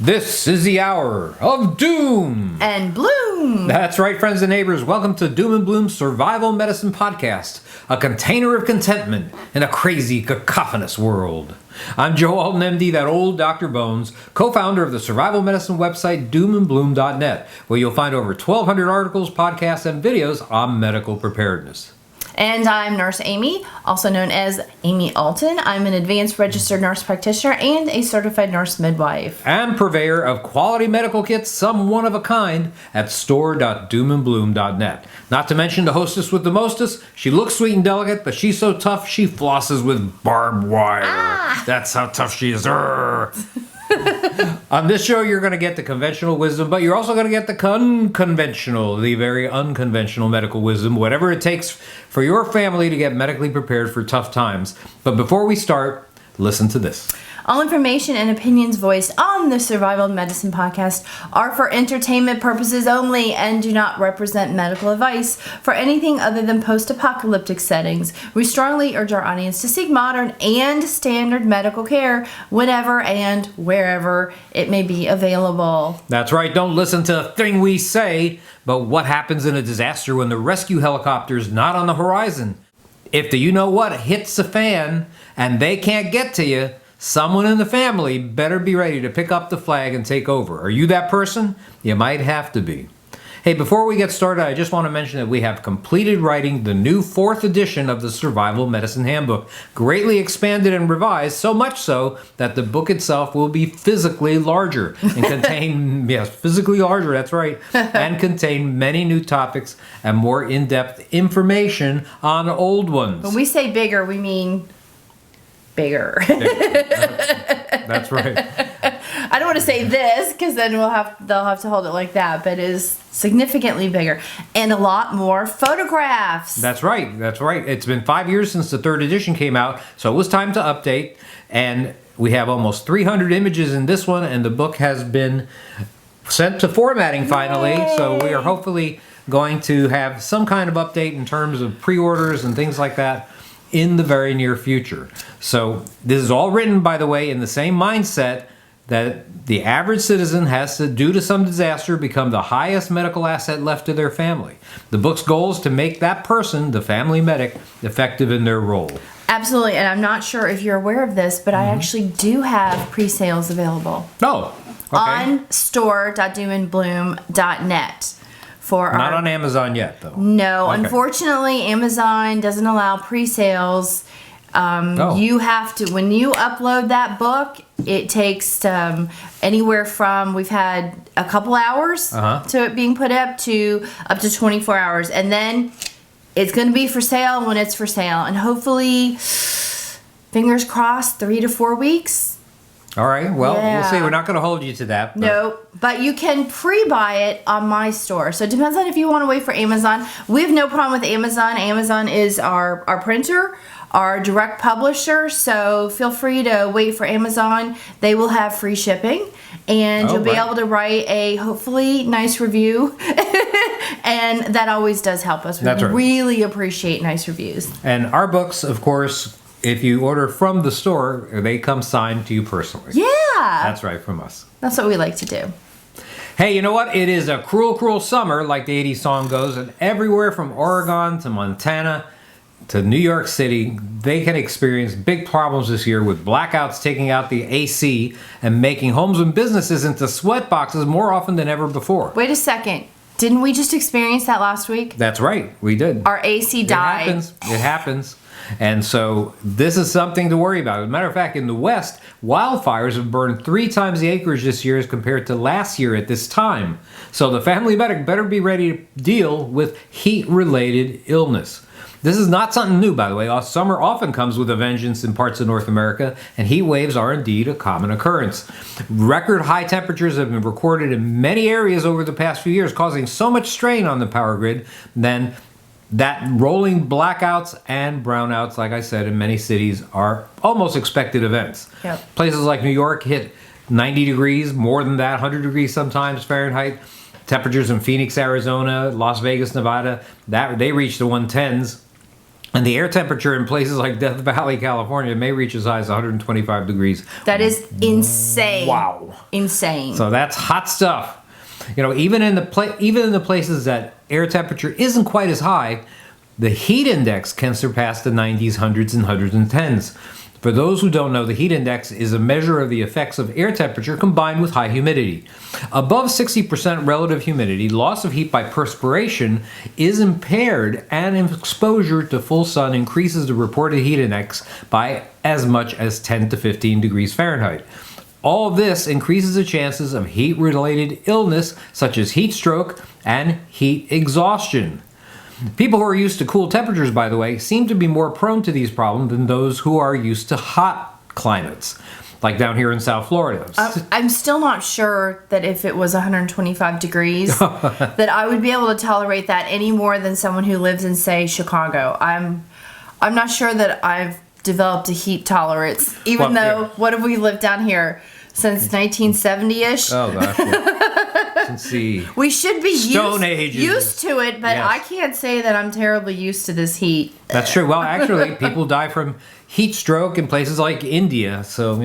This is the hour of Doom and Bloom. That's right, friends and neighbors. Welcome to Doom and Bloom's Survival Medicine Podcast, a container of contentment in a crazy, cacophonous world. I'm Joe Alton, MD, that old Dr. Bones, co-founder of the survival medicine website doomandbloom.net, where you'll find over 1,200 articles, podcasts, and videos on medical preparedness. And I'm Nurse Amy, also known as Amy Alton. I'm an advanced registered nurse practitioner and a certified nurse midwife. And purveyor of quality medical kits, some one of a kind, at store.doomandbloom.net. Not to mention the hostess with the mostest. She looks sweet and delicate, but she's so tough she flosses with barbed wire. That's how tough she is. On this show, you're going to get the conventional wisdom, but you're also going to get the unconventional, the very unconventional medical wisdom, whatever it takes for your family to get medically prepared for tough times. But before we start, listen to this. All information and opinions voiced on the Survival Medicine Podcast are for entertainment purposes only and do not represent medical advice for anything other than post-apocalyptic settings. We strongly urge our audience to seek modern and standard medical care whenever and wherever it may be available. That's right. Don't listen to a thing we say, but what happens in a disaster when the rescue helicopter's not on the horizon? If the you-know-what hits the fan and they can't get to you, someone in the family better be ready to pick up the flag and take over. Are you that person? You might have to be. Hey, before we get started, I just want to mention that we have completed writing the new 4th edition of the Survival Medicine Handbook, greatly expanded and revised, so much so that the book itself will be physically larger and contain, yes, physically larger, that's right, and contain many new topics and more in-depth information on old ones. When we say bigger, we mean bigger. That's right. I don't want to say this because then they'll have to hold it like that, but it is significantly bigger and a lot more photographs. That's right. That's right. It's been 5 years since the 3rd edition came out, so it was time to update. And we have almost 300 images in this one, and the book has been sent to formatting finally. Yay! So we are hopefully going to have some kind of update in terms of pre-orders and things like that in the very near future. So this is all written, by the way, in the same mindset that the average citizen has to, due to some disaster, become the highest medical asset left to their family. The book's goal is to make that person, the family medic, effective in their role. Absolutely, and I'm not sure if you're aware of this, but I actually do have pre-sales available. Oh, okay. On store.doomandbloom.net. Not on Amazon yet, though. No, okay. Unfortunately, Amazon doesn't allow pre-sales. You have to, when you upload that book, it takes anywhere from, we've had a couple hours to it being put up to 24 hours. And then it's going to be for sale when it's for sale. And hopefully, fingers crossed, 3 to 4 weeks. All right. Well, We'll see. We're not going to hold you to that. No, but you can pre-buy it on my store. So it depends on if you want to wait for Amazon. We have no problem with Amazon. Amazon is our printer, our direct publisher. So feel free to wait for Amazon. They will have free shipping. And you'll be able to write a hopefully nice review. And that always does help us. We really appreciate nice reviews. And our books, of course, if you order from the store, they come signed to you personally. Yeah. That's right, from us. That's what we like to do. Hey, you know what? It is a cruel, cruel summer, like the 80s song goes, and everywhere from Oregon to Montana to New York City, they can experience big problems this year with blackouts taking out the AC and making homes and businesses into sweat boxes more often than ever before. Wait a second. Didn't we just experience that last week? That's right. We did. Our AC died. It happens. And so this is something to worry about. As a matter of fact, in the West, wildfires have burned 3 times the acreage this year as compared to last year at this time. So the family medic better be ready to deal with heat-related illness. This is not something new, by the way. Summer often comes with a vengeance in parts of North America, and heat waves are indeed a common occurrence. Record high temperatures have been recorded in many areas over the past few years, causing so much strain on the power grid that rolling blackouts and brownouts, like I said, in many cities are almost expected events. Yep. Places like New York hit 90 degrees, more than that, 100 degrees sometimes Fahrenheit. Temperatures in Phoenix, Arizona, Las Vegas, Nevada, they reach the 110s. And the air temperature in places like Death Valley, California may reach as high as 125 degrees. That is insane. Wow. Insane. So that's hot stuff. Even in the places that air temperature isn't quite as high, the heat index can surpass the 90s, 100s, and 110s. For those who don't know, the heat index is a measure of the effects of air temperature combined with high humidity. Above 60% relative humidity, loss of heat by perspiration is impaired, and exposure to full sun increases the reported heat index by as much as 10 to 15 degrees Fahrenheit. All of this increases the chances of heat-related illness such as heat stroke and heat exhaustion. People who are used to cool temperatures, by the way, seem to be more prone to these problems than those who are used to hot climates, like down here in South Florida. I'm still not sure that if it was 125 degrees, that I would be able to tolerate that any more than someone who lives in, say, Chicago. I'm not sure that I've developed a heat tolerance, even though, what have we lived down here since 1970-ish? Oh, gosh. Yeah. Let's see. We should be used to it, but yes. I can't say that I'm terribly used to this heat. That's true. Well, actually, people die from heat stroke in places like India, so,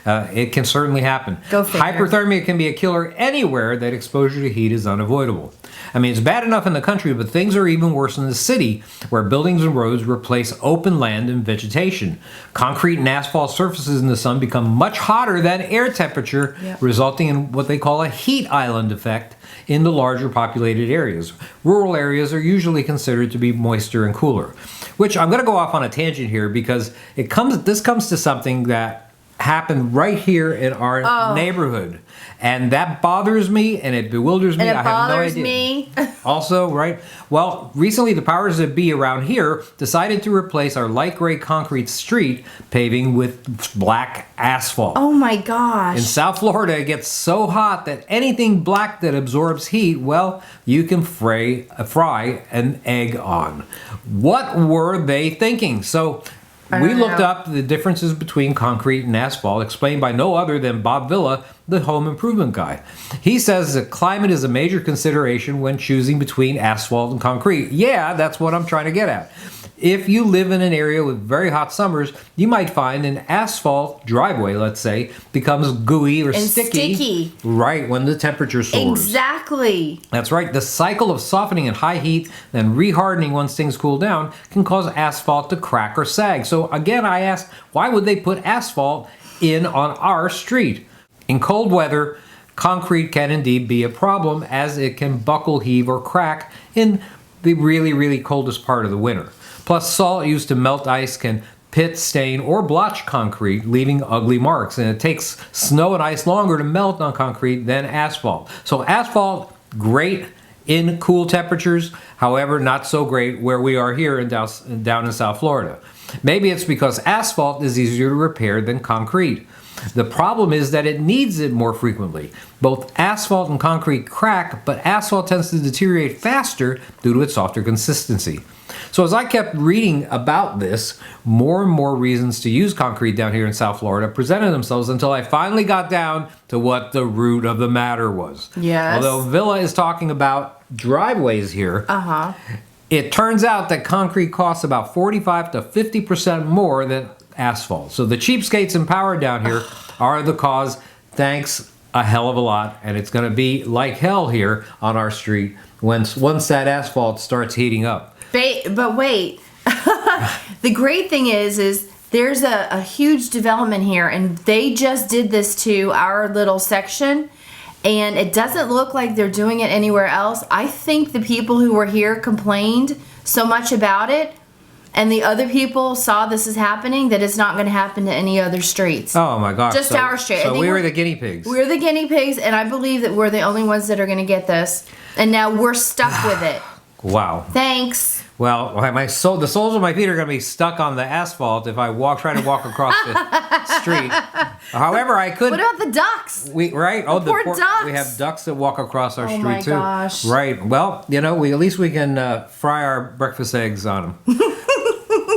it can certainly happen. Go figure. Hyperthermia can be a killer anywhere that exposure to heat is unavoidable. I mean, it's bad enough in the country, but things are even worse in the city, where buildings and roads replace open land and vegetation. Concrete and asphalt surfaces in the sun become much hotter than air temperature, resulting in what they call a heat island effect in the larger populated areas. Rural areas are usually considered to be moister and cooler, which I'm going to go off on a tangent here because this comes to something that happened right here in our neighborhood. And that bothers me and it bewilders me. And it I have no bothers idea. me. Also, right? Well, recently the powers that be around here decided to replace our light gray concrete street paving with black asphalt. Oh my gosh. In South Florida, it gets so hot that anything black that absorbs heat, well, you can fry an egg on. What were they thinking? So we looked up the differences between concrete and asphalt, explained by no other than Bob Villa, the home improvement guy. He says that climate is a major consideration when choosing between asphalt and concrete. Yeah, that's what I'm trying to get at. If you live in an area with very hot summers, you might find an asphalt driveway, let's say, becomes gooey or sticky. Right, when the temperature soars. Exactly. That's right. The cycle of softening in high heat, then rehardening once things cool down, can cause asphalt to crack or sag. So again, I ask, why would they put asphalt in on our street? In cold weather, concrete can indeed be a problem, as it can buckle, heave, or crack in the really, really coldest part of the winter. Plus, salt used to melt ice can pit, stain, or blotch concrete, leaving ugly marks. And it takes snow and ice longer to melt on concrete than asphalt. So asphalt, great in cool temperatures. However, not so great where we are here down in South Florida. Maybe it's because asphalt is easier to repair than concrete. The problem is that it needs it more frequently. Both asphalt and concrete crack, but asphalt tends to deteriorate faster due to its softer consistency. So as I kept reading about this, more and more reasons to use concrete down here in South Florida presented themselves until I finally got down to what the root of the matter was. Yes. Although Villa is talking about driveways here, it turns out that concrete costs about 45 to 50% more than asphalt. So the cheapskates in power down here are the cause. Thanks a hell of a lot. And it's going to be like hell here on our street once that asphalt starts heating up. But wait, the great thing is there's a huge development here, and they just did this to our little section, and it doesn't look like they're doing it anywhere else. I think the people who were here complained so much about it, and the other people saw this is happening, that it's not going to happen to any other streets. Oh my gosh. Just our street. So we were the guinea pigs. We're the guinea pigs, and I believe that we're the only ones that are going to get this, and now we're stuck with it. Wow. Thanks. Well, the soles of my feet are going to be stuck on the asphalt if I try to walk across the street. However, I could. What about the ducks? Right? The poor ducks. We have ducks that walk across our street too. Oh my gosh. Right. Well, at least we can fry our breakfast eggs on them.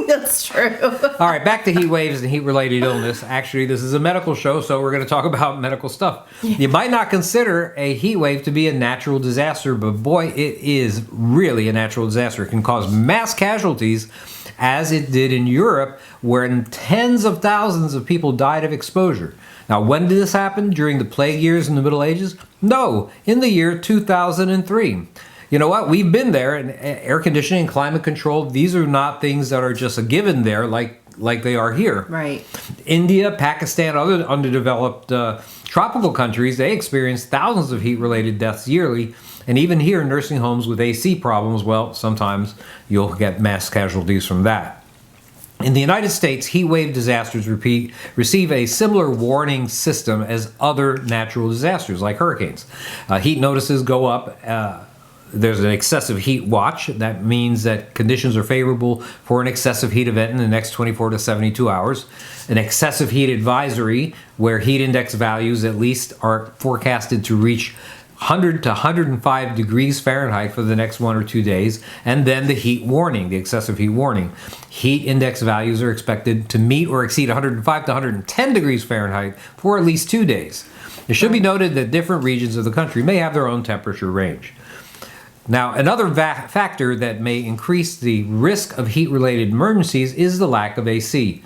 That's true. All right, back to heat waves and heat-related illness. Actually, this is a medical show, so we're going to talk about medical stuff. You might not consider a heat wave to be a natural disaster, but boy, it is really a natural disaster. It can cause mass casualties as it did in Europe, where tens of thousands of people died of exposure. Now, when did this happen? During the plague years in the Middle Ages? No, in the year 2003. You know what? We've been there, and air conditioning and climate control, these are not things that are just a given there like they are here. Right. India, Pakistan, other underdeveloped tropical countries, they experience thousands of heat-related deaths yearly. And even here in nursing homes with AC problems, well, sometimes you'll get mass casualties from that. In the United States, heat wave disasters receive a similar warning system as other natural disasters like hurricanes. Heat notices go up. There's an excessive heat watch. That means that conditions are favorable for an excessive heat event in the next 24 to 72 hours. An excessive heat advisory, where heat index values at least are forecasted to reach 100 to 105 degrees Fahrenheit for the next 1 or 2 days. And then the heat warning, the excessive heat warning. Heat index values are expected to meet or exceed 105 to 110 degrees Fahrenheit for at least 2 days. It should be noted that different regions of the country may have their own temperature range. Now, another factor that may increase the risk of heat-related emergencies is the lack of AC.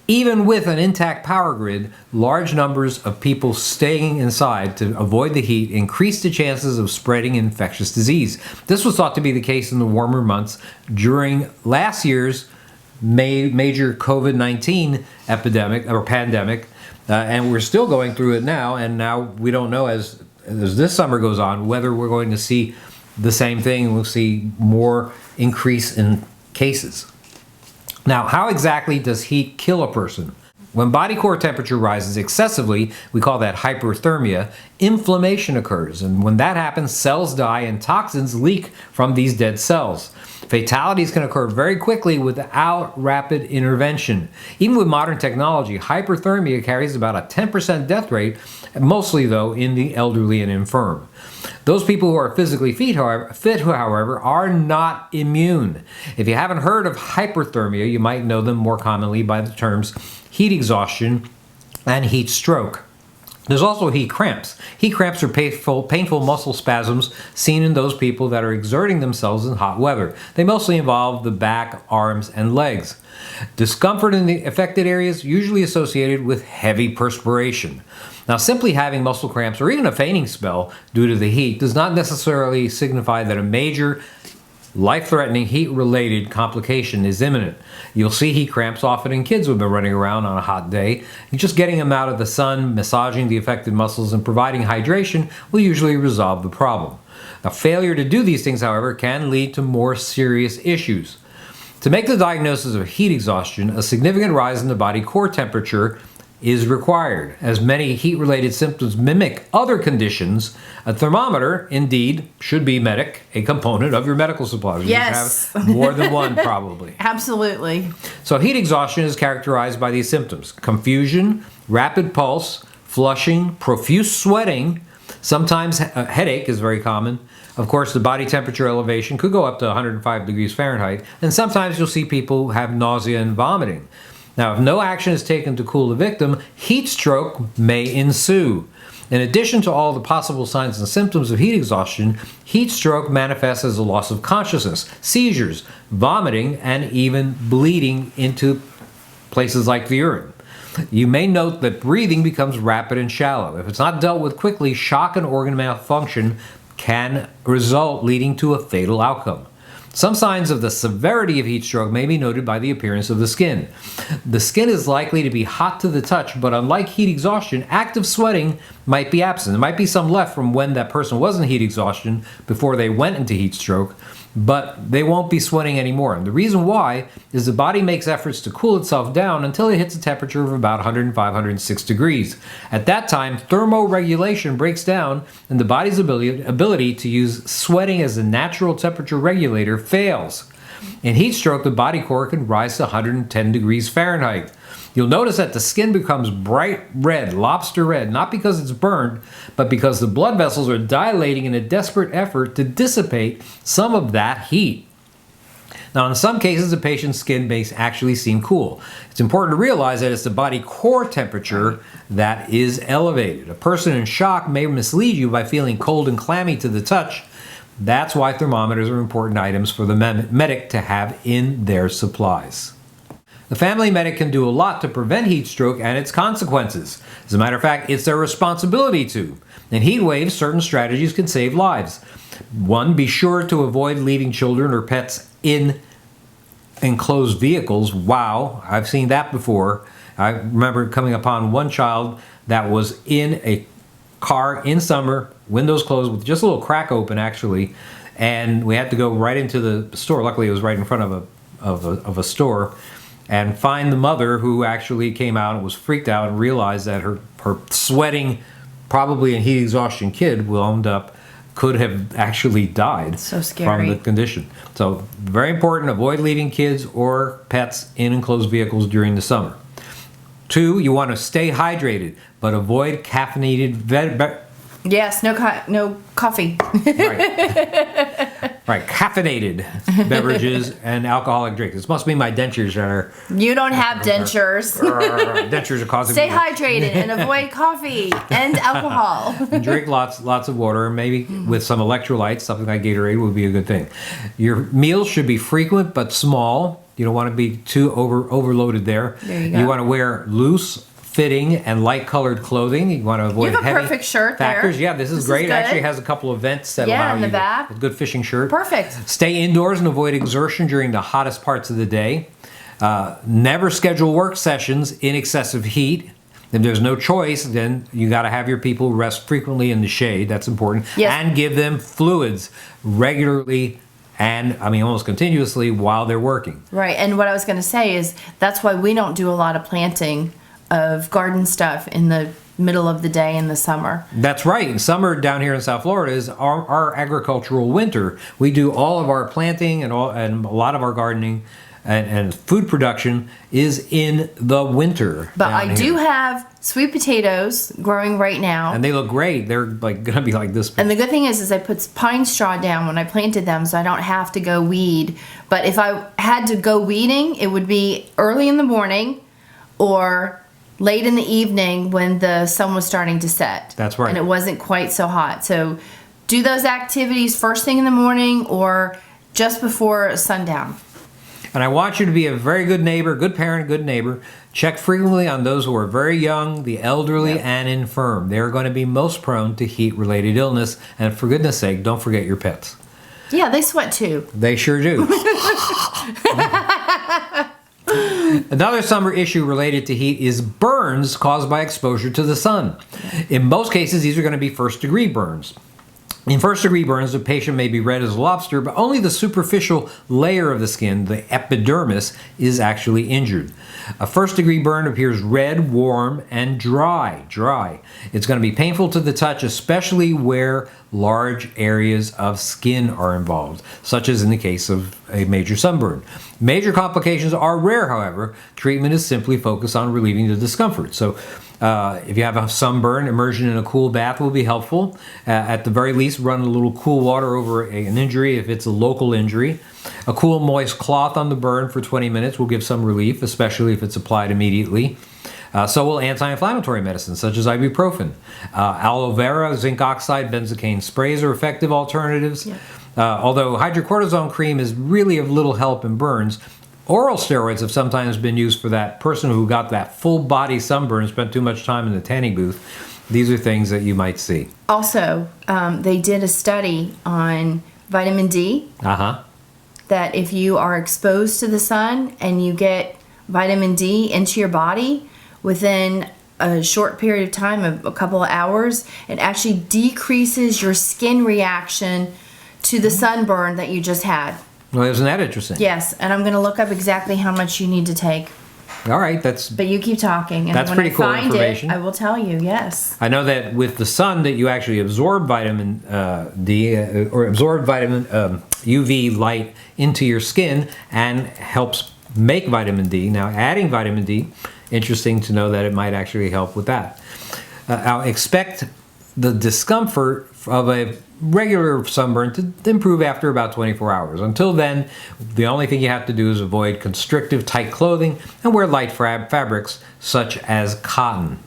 Even with an intact power grid, large numbers of people staying inside to avoid the heat increase the chances of spreading infectious disease. This was thought to be the case in the warmer months during last year's major COVID-19 epidemic or pandemic, and we're still going through it now, and now we don't know as this summer goes on whether we're going to see the same thing. We'll see more increase in cases. Now, how exactly does heat kill a person? When body core temperature rises excessively, we call that hyperthermia, inflammation occurs. And when that happens, cells die and toxins leak from these dead cells. Fatalities can occur very quickly without rapid intervention. Even with modern technology, hyperthermia carries about a 10% death rate, mostly though in the elderly and infirm. Those people who are physically fit, however, are not immune. If you haven't heard of hyperthermia, you might know them more commonly by the terms heat exhaustion and heat stroke. There's also heat cramps. Heat cramps are painful muscle spasms seen in those people that are exerting themselves in hot weather. They mostly involve the back, arms, and legs. Discomfort in the affected areas usually associated with heavy perspiration. Now, simply having muscle cramps or even a fainting spell due to the heat does not necessarily signify that a major life-threatening heat-related complication is imminent. You'll see heat cramps often in kids who have been running around on a hot day. Just getting them out of the sun, massaging the affected muscles, and providing hydration will usually resolve the problem. Now, failure to do these things, however, can lead to more serious issues. To make the diagnosis of heat exhaustion, a significant rise in the body core temperature is required. As many heat-related symptoms mimic other conditions, a thermometer, indeed, should be a component of your medical supplies. Yes. You have more than one, probably. Absolutely. So heat exhaustion is characterized by these symptoms: confusion, rapid pulse, flushing, profuse sweating, sometimes a headache is very common. Of course, the body temperature elevation could go up to 105 degrees Fahrenheit, and sometimes you'll see people have nausea and vomiting. Now, if no action is taken to cool the victim, heat stroke may ensue. In addition to all the possible signs and symptoms of heat exhaustion, heat stroke manifests as a loss of consciousness, seizures, vomiting, and even bleeding into places like the urine. You may note that breathing becomes rapid and shallow. If it's not dealt with quickly, shock and organ malfunction can result, leading to a fatal outcome. Some signs of the severity of heat stroke may be noted by the appearance of the skin. The skin is likely to be hot to the touch, but unlike heat exhaustion, active sweating might be absent. There might be some left from when that person was in heat exhaustion before they went into heat stroke, but they won't be sweating anymore. And the reason why is the body makes efforts to cool itself down until it hits a temperature of about 105, 106 degrees. At that time, thermoregulation breaks down and the body's ability to use sweating as a natural temperature regulator fails. In heat stroke, the body core can rise to 110 degrees Fahrenheit. You'll notice that the skin becomes bright red, lobster red, not because it's burned, but because the blood vessels are dilating in a desperate effort to dissipate some of that heat. Now, in some cases, the patient's skin may actually seem cool. It's important to realize that it's the body core temperature that is elevated. A person in shock may mislead you by feeling cold and clammy to the touch, That's why thermometers are important items for the medic to have in their supplies. The family medic can do a lot to prevent heat stroke and its consequences. As a matter of fact, it's their responsibility to. In heat waves, certain strategies can save lives. 1, be sure to avoid leaving children or pets in enclosed vehicles. Wow, I've seen that before. I remember coming upon one child that was in a car in summer, windows closed with just a little crack open actually, and we had to go right into the store. Luckily it was right in front of a store, and find the mother, who actually came out and was freaked out and realized that her sweating, probably a heat exhaustion kid could have actually died from the condition. So very important, avoid leaving kids or pets in enclosed vehicles during the summer. 2, you want to stay hydrated, but avoid caffeinated Yes, no coffee. Right, caffeinated beverages and alcoholic drinks. This must be my dentures that are... You don't have dentures. Dentures are causing... Stay hydrated and avoid coffee and alcohol. And drink lots of water, maybe with some electrolytes. Something like Gatorade would be a good thing. Your meals should be frequent but small. You don't want to be too overloaded there. There you go. You want to wear loose fitting and light colored clothing. You want to avoid you have a heavy perfect shirt factors. there. Yeah, this is great. It actually has a couple of vents that allow in the you back. a good fishing shirt. Perfect. Stay indoors and avoid exertion during the hottest parts of the day. Never schedule work sessions in excessive heat. If there's no choice, then you got to have your people rest frequently in the shade. That's important. Yes. And give them fluids regularly and, almost continuously while they're working. Right, and what I was going to say is that's why we don't do a lot of planting of garden stuff in the middle of the day in the summer. That's right. Summer down here in South Florida is our agricultural winter. We do all of our planting and a lot of our gardening and food production is in the winter. But I do have sweet potatoes growing right now. And they look great. They're going to be like this. And the good thing is I put pine straw down when I planted them so I don't have to go weed. But if I had to go weeding, it would be early in the morning or late in the evening when the sun was starting to set. That's right. And it wasn't quite so hot. So do those activities first thing in the morning or just before sundown. And I want you to be a very good neighbor, good parent, good neighbor. Check frequently on those who are very young, the elderly, and infirm. They're going to be most prone to heat-related illness. And for goodness sake, don't forget your pets. Yeah, they sweat too. They sure do. Another summer issue related to heat is burns caused by exposure to the sun. In most cases, these are going to be first-degree burns. In first-degree burns, the patient may be red as a lobster, but only the superficial layer of the skin, the epidermis, is actually injured. A first-degree burn appears red, warm, and dry. It's going to be painful to the touch, especially where large areas of skin are involved, such as in the case of a major sunburn. Major complications are rare, however. Treatment is simply focused on relieving the discomfort. So if you have a sunburn, immersion in a cool bath will be helpful. At the very least, run a little cool water over an injury if it's a local injury. A cool, moist cloth on the burn for 20 minutes will give some relief, especially if it's applied immediately. So will anti-inflammatory medicines such as ibuprofen. Aloe vera, zinc oxide, benzocaine sprays are effective alternatives. Yeah. Although hydrocortisone cream is really of little help in burns, oral steroids have sometimes been used for that person who got that full body sunburn, spent too much time in the tanning booth. These are things that you might see. Also, they did a study on vitamin D. That if you are exposed to the sun and you get vitamin D into your body within a short period of time, of a couple of hours, it actually decreases your skin reaction to the sunburn that you just had. Well, isn't that interesting? Yes, and I'm going to look up exactly how much you need to take. All right, But you keep talking, and that's when pretty I cool find information. it, I will tell you. Yes. I know that with the sun that you actually absorb vitamin D or absorb vitamin UV light into your skin and helps make vitamin D. Now, adding vitamin D, interesting to know that it might actually help with that. I'll expect the discomfort of a regular sunburn to improve after about 24 hours. Until then, the only thing you have to do is avoid constrictive, tight clothing and wear light fabrics such as cotton.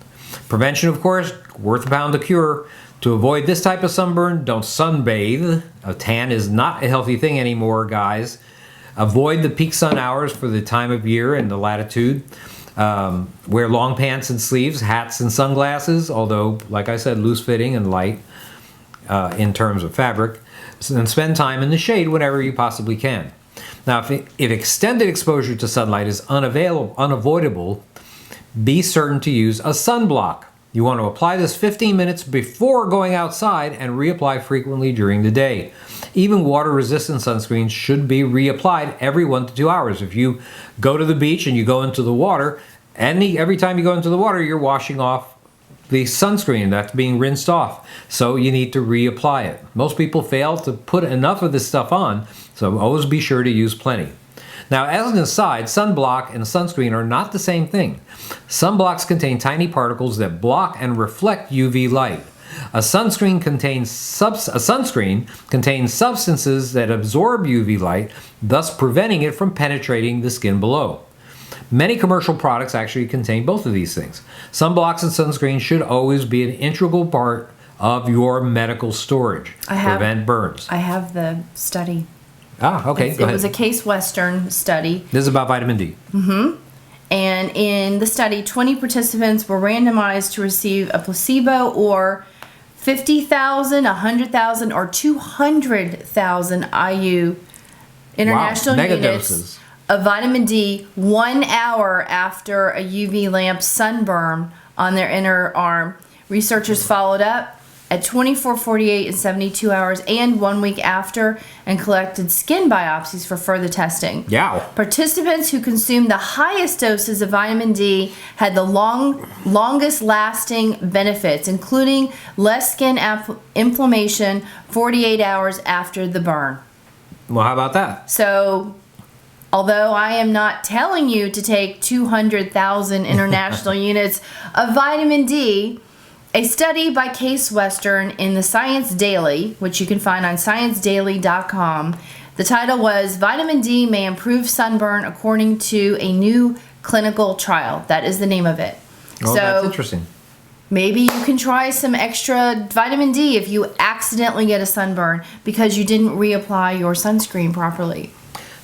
Prevention, of course, worth a pound to cure. To avoid this type of sunburn, don't sunbathe. A tan is not a healthy thing anymore, guys. Avoid the peak sun hours for the time of year and the latitude. Wear long pants and sleeves, hats and sunglasses, although, like I said, loose fitting and light in terms of fabric. And spend time in the shade whenever you possibly can. Now, if extended exposure to sunlight is unavoidable, be certain to use a sunblock. You want to apply this 15 minutes before going outside and reapply frequently during the day. Even water-resistant sunscreen should be reapplied every 1 to 2 hours. If you go to the beach and you go into the water, every time you go into the water, you're washing off the sunscreen that's being rinsed off. So you need to reapply it. Most people fail to put enough of this stuff on, so always be sure to use plenty. Now, as an aside, sunblock and sunscreen are not the same thing. Sunblocks contain tiny particles that block and reflect UV light. A sunscreen contains substances that absorb UV light, thus preventing it from penetrating the skin below. Many commercial products actually contain both of these things. Sunblocks and sunscreen should always be an integral part of your medical storage to prevent burns. I have the study. Ah, okay, go ahead. It was a Case Western study. This is about vitamin D. Mm-hmm. And in the study, 20 participants were randomized to receive a placebo or 50,000, 100,000, or 200,000 IU international mega units doses of vitamin D 1 hour after a UV lamp sunburn on their inner arm. Researchers followed up at 24, 48, and 72 hours and 1 week after and collected skin biopsies for further testing. Yeah. Participants who consumed the highest doses of vitamin D had the longest lasting benefits, including less skin inflammation 48 hours after the burn. Well, how about that? So, although I am not telling you to take 200,000 international units of vitamin D, a study by Case Western in the Science Daily, which you can find on ScienceDaily.com, the title was Vitamin D May Improve Sunburn According to a New Clinical Trial. That is the name of it. Oh, so that's interesting. Maybe you can try some extra vitamin D if you accidentally get a sunburn because you didn't reapply your sunscreen properly.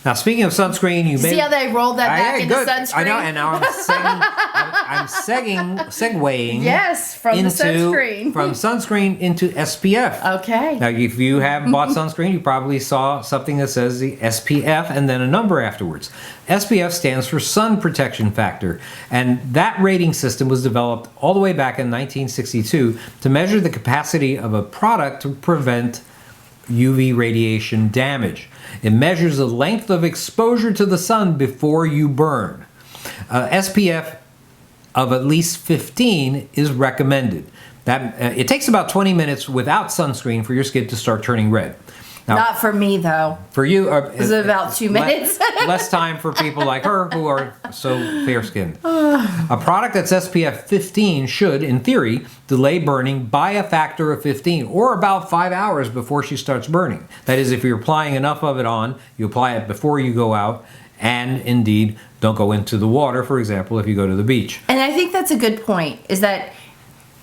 Now, speaking of sunscreen, you see how they rolled that back into sunscreen? I know, and now I'm segueing yes, from the sunscreen. From sunscreen into SPF. Okay. Now, if you have bought sunscreen, you probably saw something that says the SPF and then a number afterwards. SPF stands for Sun Protection Factor, and that rating system was developed all the way back in 1962 to measure the capacity of a product to prevent UV radiation damage. It measures the length of exposure to the sun before you burn. SPF of at least 15 is recommended. It takes about 20 minutes without sunscreen for your skin to start turning red. Now, not for me, though. For you, it's about 2 minutes. Less time for people like her who are so fair-skinned. A product that's SPF 15 should, in theory, delay burning by a factor of 15 or about 5 hours before she starts burning. That is, if you're applying enough of it on, you apply it before you go out, and indeed, don't go into the water, for example, if you go to the beach. And I think that's a good point, is that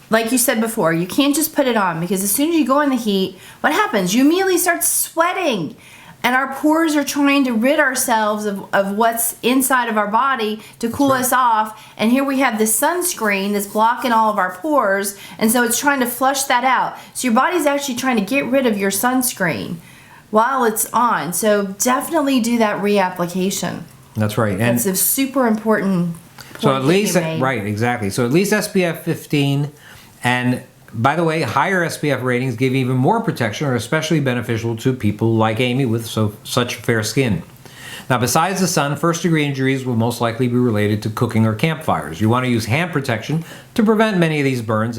like you said before, you can't just put it on because as soon as you go in the heat, what happens? You immediately start sweating. And our pores are trying to rid ourselves of what's inside of our body to cool us off. And here we have this sunscreen that's blocking all of our pores. And so it's trying to flush that out. So your body's actually trying to get rid of your sunscreen while it's on. So definitely do that reapplication. That's right. And it's a super important point. So at least, right, exactly. So at least SPF 15. And by the way, higher SPF ratings give even more protection, are especially beneficial to people like Amy with such fair skin. Now, besides the sun, first-degree injuries will most likely be related to cooking or campfires. You want to use hand protection to prevent many of these burns,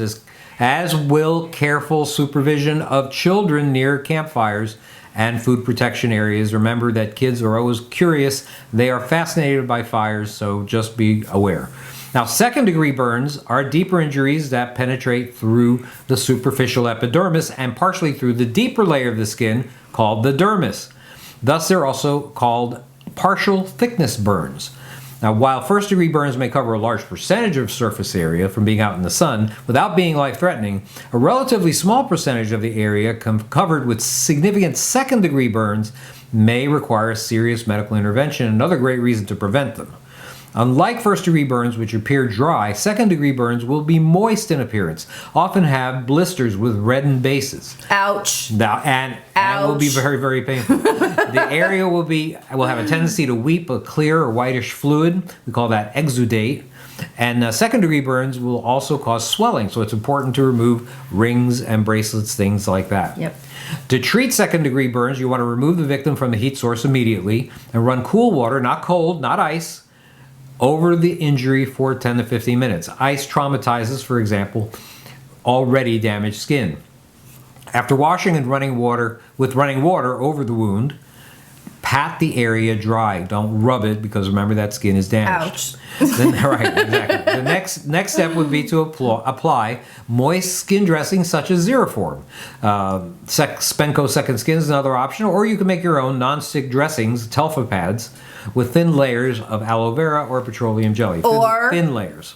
as will careful supervision of children near campfires and food protection areas. Remember that kids are always curious. They are fascinated by fires, so just be aware. Now, second-degree burns are deeper injuries that penetrate through the superficial epidermis and partially through the deeper layer of the skin called the dermis. Thus, they're also called partial thickness burns. Now, while first-degree burns may cover a large percentage of surface area from being out in the sun without being life-threatening, a relatively small percentage of the area covered with significant second-degree burns may require serious medical intervention, another great reason to prevent them. Unlike first-degree burns, which appear dry, second-degree burns will be moist in appearance, often have blisters with reddened bases. Ouch. And will be very, very painful. The area will have a tendency to weep a clear or whitish fluid. We call that exudate. And second-degree burns will also cause swelling, so it's important to remove rings and bracelets, things like that. Yep. To treat second-degree burns, you want to remove the victim from the heat source immediately and run cool water, not cold, not ice, over the injury for 10 to 15 minutes. Ice traumatizes, for example, already damaged skin. After washing and running water over the wound, pat the area dry. Don't rub it, because remember that skin is damaged. Ouch. Right, exactly. The next step would be to apply moist skin dressing such as Xeroform. Spenco Second Skin is another option, or you can make your own non-stick dressings, Telfa pads, with thin layers of aloe vera or petroleum jelly. Thin layers.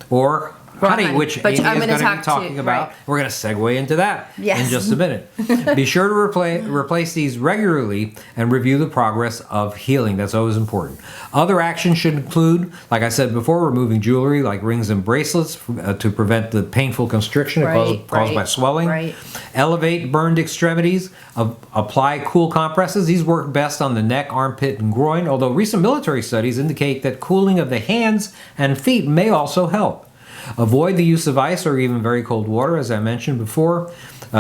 Or honey, which Amy is going to be talking about. Right. We're going to segue into that in just a minute. Be sure to replace these regularly and review the progress of healing. That's always important. Other actions should include, like I said before, removing jewelry like rings and bracelets to prevent the painful constriction caused by swelling. Right. Elevate burned extremities. Apply cool compresses. These work best on the neck, armpit, and groin, although recent military studies indicate that cooling of the hands and feet may also help. Avoid the use of ice or even very cold water, as I mentioned before.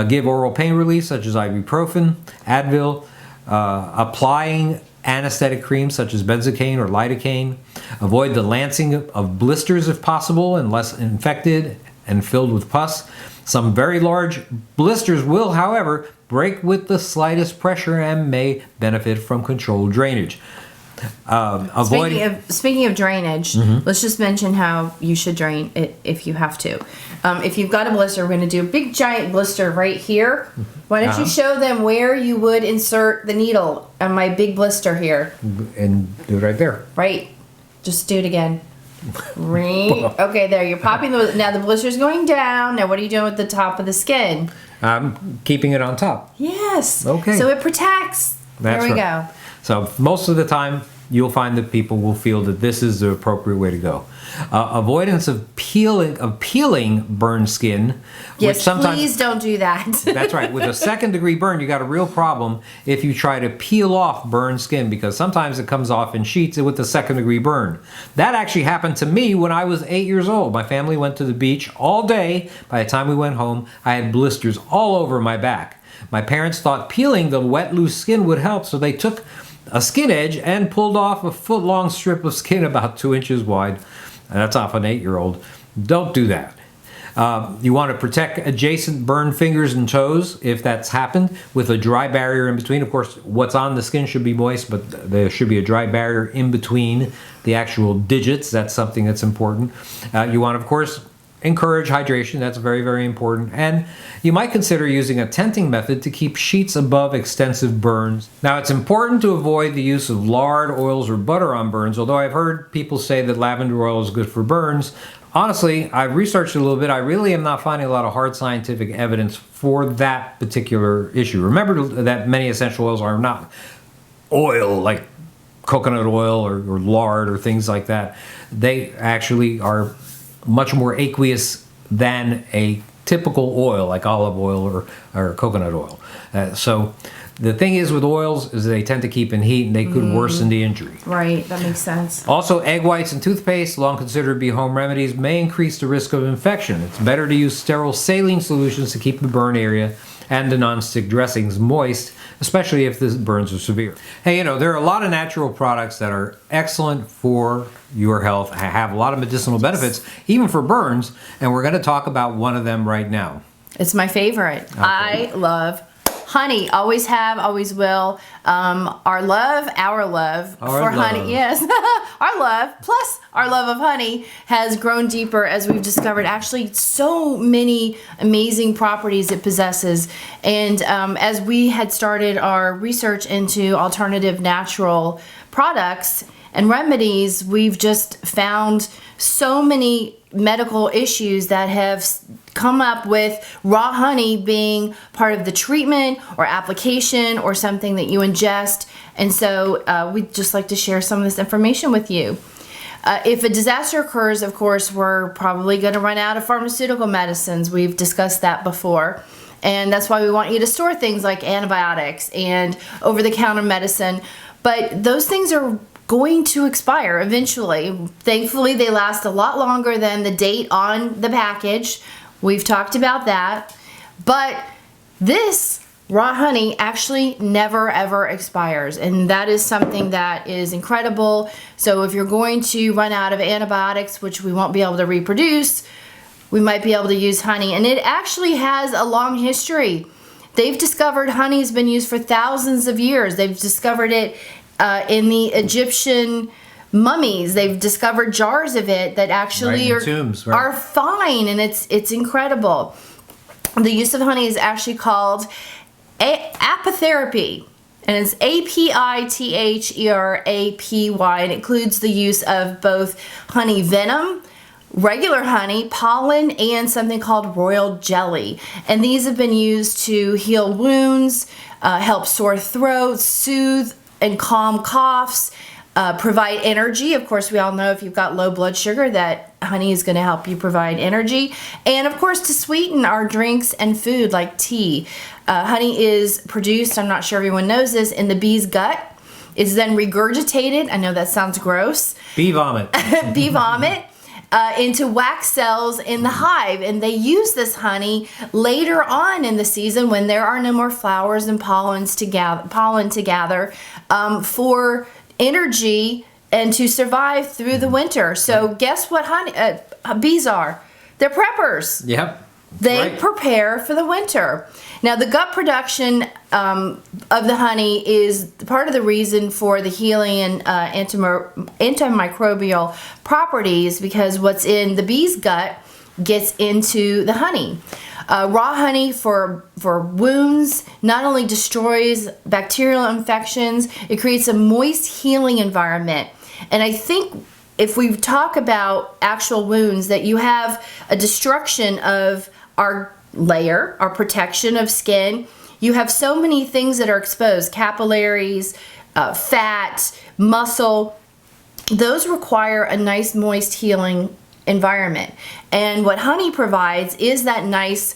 Give oral pain relief, such as ibuprofen, Advil. Applying anesthetic creams, such as benzocaine or lidocaine. Avoid the lancing of blisters, if possible, unless infected and filled with pus. Some very large blisters will, however, break with the slightest pressure and may benefit from controlled drainage. Speaking of drainage, let's just mention how you should drain it if you have to. If you've got a blister, we're going to do a big giant blister right here. Why don't you show them where you would insert the needle on my big blister here? And do it right there. Right. Just do it again. Okay, there. You're popping now the blister's going down. Now what are you doing with the top of the skin? I'm keeping it on top. Yes. Okay. So it protects. There we go. So most of the time, you'll find that people will feel that this is the appropriate way to go. Avoidance of peeling burned skin. Yes, please don't do that. That's right. With a second-degree burn, you got a real problem if you try to peel off burned skin, because sometimes it comes off in sheets with a second-degree burn. That actually happened to me when I was 8 years old. My family went to the beach all day. By the time we went home, I had blisters all over my back. My parents thought peeling the wet, loose skin would help, so they took a skin edge and pulled off a foot-long strip of skin about 2 inches wide. And that's off an 8-year-old. Don't do that. You want to protect adjacent burned fingers and toes if that's happened with a dry barrier in between. Of course, what's on the skin should be moist, but there should be a dry barrier in between the actual digits. That's something that's important. You want, of course, encourage hydration. That's very, very important. And you might consider using a tenting method to keep sheets above extensive burns. Now, it's important to avoid the use of lard, oils, or butter on burns, although I've heard people say that lavender oil is good for burns. Honestly, I've researched it a little bit. I really am not finding a lot of hard scientific evidence for that particular issue. Remember that many essential oils are not oil, like coconut oil or lard or things like that. They actually are much more aqueous than a typical oil like olive oil or coconut oil. So the thing is with oils is they tend to keep in heat and they could worsen the injury. Right, that makes sense. Also, egg whites and toothpaste, long considered to be home remedies, may increase the risk of infection. It's better to use sterile saline solutions to keep the burn area and the non-stick dressings moist, especially if the burns are severe. Hey, there are a lot of natural products that are excellent for your health, have a lot of medicinal benefits, even for burns, and we're going to talk about one of them right now. It's my favorite. Okay. I love Honey, always have, always will. Our love for honey, yes, our love plus our love of honey has grown deeper as we've discovered actually so many amazing properties it possesses. And as we had started our research into alternative natural products and remedies, we've just found so many medical issues that have come up with raw honey being part of the treatment or application or something that you ingest. And so we'd just like to share some of this information with you. If a disaster occurs, of course, we're probably going to run out of pharmaceutical medicines. We've discussed that before. And that's why we want you to store things like antibiotics and over-the-counter medicine. But those things are going to expire eventually. Thankfully, they last a lot longer than the date on the package. We've talked about that. But this raw honey actually never ever expires, and that is something that is incredible. So if you're going to run out of antibiotics, which we won't be able to reproduce, we might be able to use honey. And it actually has a long history. They've discovered honey's been used for thousands of years. They've discovered it in the Egyptian mummies. They've discovered jars of it that actually are fine, and it's incredible. The use of honey is actually called apitherapy, and it's apitherapy, and it includes the use of both honey venom, regular honey, pollen, and something called royal jelly. And these have been used to heal wounds, help sore throats, soothe and calm coughs, provide energy. Of course, we all know if you've got low blood sugar that honey is going to help you provide energy. And of course, to sweeten our drinks and food like tea. Honey is produced, I'm not sure everyone knows this, in the bee's gut. It's then regurgitated, I know that sounds gross. Bee vomit. Bee vomit. Into wax cells in the hive, and they use this honey later on in the season when there are no more flowers and pollen to gather for energy and to survive through the winter. So guess what bees are? They're preppers. Yep. They prepare for the winter. Now, the gut production of the honey is part of the reason for the healing and antimicrobial properties, because what's in the bee's gut gets into the honey. Raw honey for wounds not only destroys bacterial infections, it creates a moist healing environment. And I think if we talk about actual wounds, that you have a destruction of our layer, our protection of skin. You have so many things that are exposed, capillaries, fat, muscle. Those require a nice moist healing environment. And what honey provides is that nice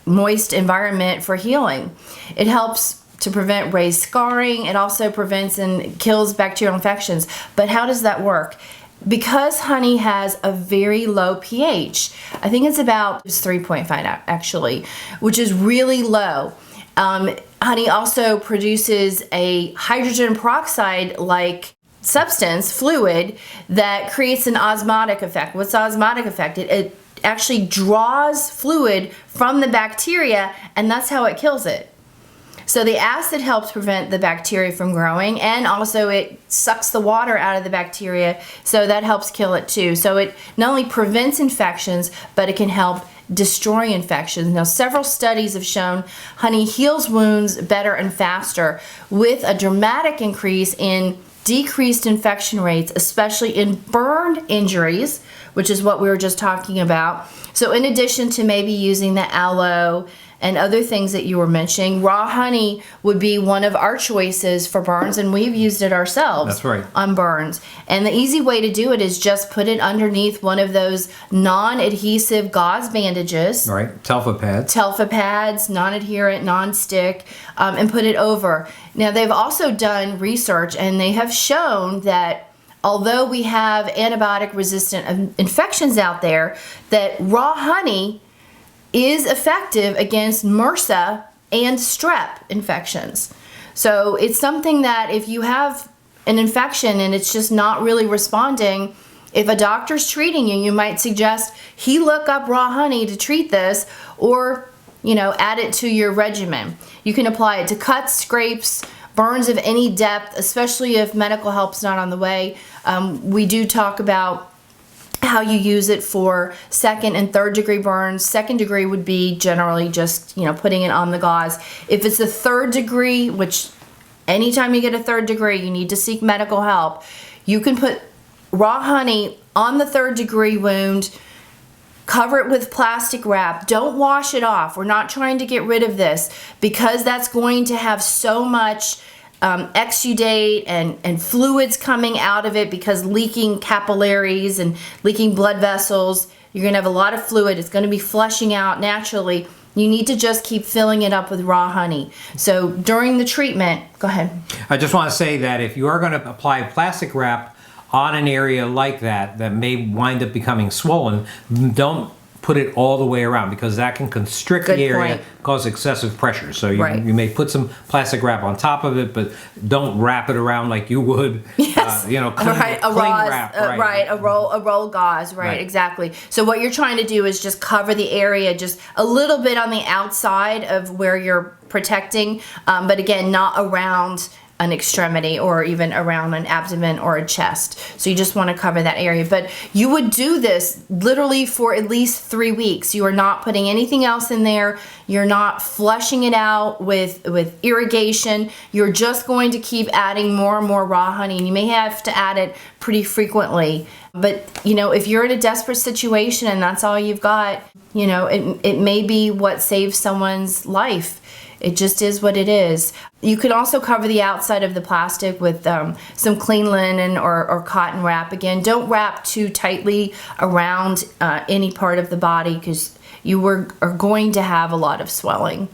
moist environment for healing. It helps to prevent raised scarring. It also prevents and kills bacterial infections. But how does that work? Because honey has a very low pH, I think it's 3.5 actually, which is really low. Honey also produces a hydrogen peroxide-like substance, fluid, that creates an osmotic effect. What's the osmotic effect? It actually draws fluid from the bacteria, and that's how it kills it. So the acid helps prevent the bacteria from growing, and also it sucks the water out of the bacteria, so that helps kill it too. So it not only prevents infections, but it can help destroy infections. Now, several studies have shown honey heals wounds better and faster, with a dramatic increase in decreased infection rates, especially in burned injuries, which is what we were just talking about. So in addition to maybe using the aloe and other things that you were mentioning, raw honey would be one of our choices for burns, and we've used it ourselves. That's right. On burns. And the easy way to do it is just put it underneath one of those non-adhesive gauze bandages. Right, Telfa pads, non-adherent, non-stick, and put it over. Now, they've also done research, and they have shown that although we have antibiotic-resistant infections out there, that raw honey is effective against MRSA and strep infections. So it's something that if you have an infection and it's just not really responding, if a doctor's treating you, you might suggest he look up raw honey to treat this, or add it to your regimen. You can apply it to cuts, scrapes, burns of any depth, especially if medical help's not on the way. We do talk about how you use it for 2nd and 3rd degree burns. 2nd degree would be generally just, putting it on the gauze. If it's a 3rd degree, which anytime you get a 3rd degree, you need to seek medical help. You can put raw honey on the 3rd degree wound, cover it with plastic wrap. Don't wash it off. We're not trying to get rid of this because that's going to have so much exudate and fluids coming out of it, because leaking capillaries and leaking blood vessels. You're going to have a lot of fluid. It's going to be flushing out naturally. You need to just keep filling it up with raw honey. So during the treatment, go ahead. I just want to say that if you are going to apply plastic wrap on an area like that may wind up becoming swollen, don't put it all the way around, because that can constrict the area, cause excessive pressure. So you may put some plastic wrap on top of it, but don't wrap it around like you would, clean wrap. A roll gauze, exactly. So what you're trying to do is just cover the area just a little bit on the outside of where you're protecting, but again, not around an extremity or even around an abdomen or a chest. So you just want to cover that area. But you would do this literally for at least 3 weeks. You are not putting anything else in there. You're not flushing it out with irrigation. You're just going to keep adding more and more raw honey. And you may have to add it pretty frequently. But, if you're in a desperate situation and that's all you've got, it may be what saves someone's life. It just is what it is. You can also cover the outside of the plastic with some clean linen or cotton wrap. Again, don't wrap too tightly around any part of the body, because you are going to have a lot of swelling.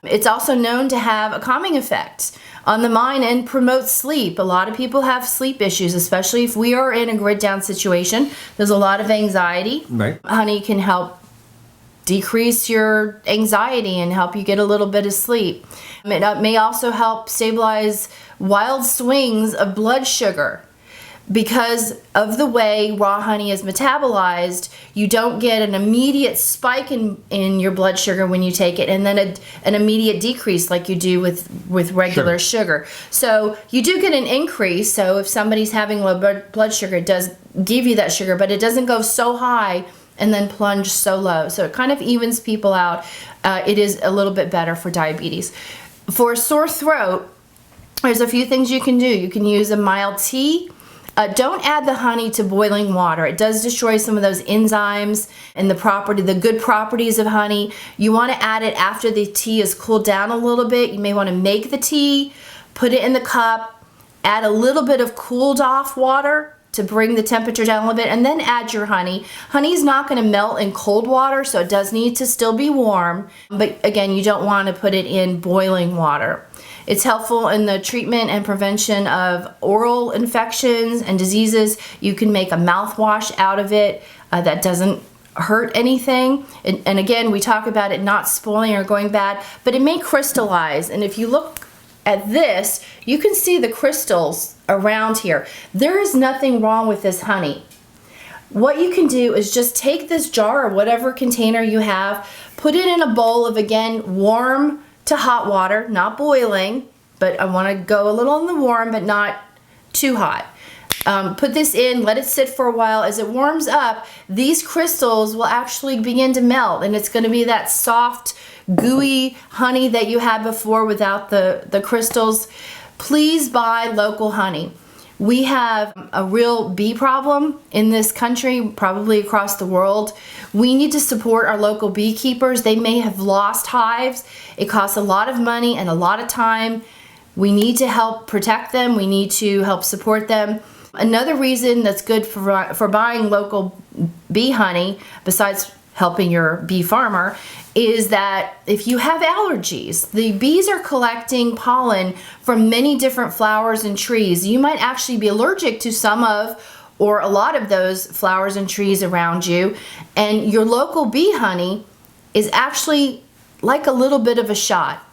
It's also known to have a calming effect on the mind and promote sleep. A lot of people have sleep issues, especially if we are in a grid down situation. There's a lot of anxiety. Right. Honey can help decrease your anxiety and help you get a little bit of sleep. It may also help stabilize wild swings of blood sugar. Because of the way raw honey is metabolized, you don't get an immediate spike in your blood sugar when you take it, and then an immediate decrease like you do with regular sugar. So you do get an increase. So if somebody's having low blood sugar, it does give you that sugar, but it doesn't go so high and then plunge so low. So it kind of evens people out. It is a little bit better for diabetes. For a sore throat, there's a few things you can do. You can use a mild tea. Don't add the honey to boiling water. It does destroy some of those enzymes and the good properties of honey. You want to add it after the tea is cooled down a little bit. You may want to make the tea, put it in the cup, add a little bit of cooled off water to bring the temperature down a little bit, and then add your honey. Honey is not going to melt in cold water, so it does need to still be warm. But again, you don't want to put it in boiling water. It's helpful in the treatment and prevention of oral infections and diseases. You can make a mouthwash out of it that doesn't hurt anything. And again, we talk about it not spoiling or going bad, but it may crystallize. And if you look at this, you can see the crystals around here. There is nothing wrong with this honey. What you can do is just take this jar or whatever container you have, put it in a bowl of, again, warm to hot water, not boiling, but I want to go a little in the warm, but not too hot. Put this in, let it sit for a while. As it warms up, these crystals will actually begin to melt, and it's going to be that soft, gooey honey that you had before without the crystals. Please buy local honey. We have a real bee problem in this country, probably across the world. We need to support our local beekeepers. They may have lost hives. It costs a lot of money and a lot of time. We need to help protect them. We need to help support them. Another reason that's good for buying local bee honey, besides helping your bee farmer, is that if you have allergies, the bees are collecting pollen from many different flowers and trees. You might actually be allergic to some of or a lot of those flowers and trees around you, and your local bee honey is actually like a little bit of a shot.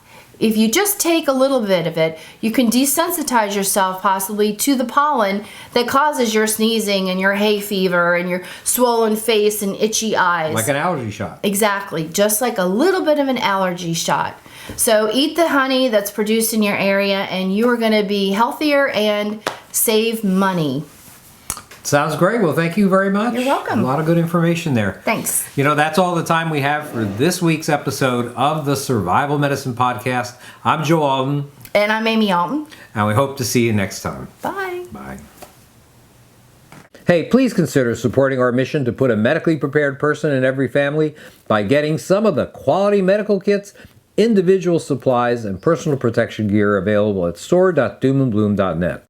if you just take a little bit of it, you can desensitize yourself possibly to the pollen that causes your sneezing and your hay fever and your swollen face and itchy eyes. Like an allergy shot. Exactly, just like a little bit of an allergy shot. So eat the honey that's produced in your area and you are going to be healthier and save money. Sounds great. Well, thank you very much. You're welcome. A lot of good information there. Thanks. That's all the time we have for this week's episode of the Survival Medicine Podcast. I'm Joe Alton. And I'm Amy Alton. And we hope to see you next time. Bye. Bye. Hey, please consider supporting our mission to put a medically prepared person in every family by getting some of the quality medical kits, individual supplies, and personal protection gear available at store.doomandbloom.net.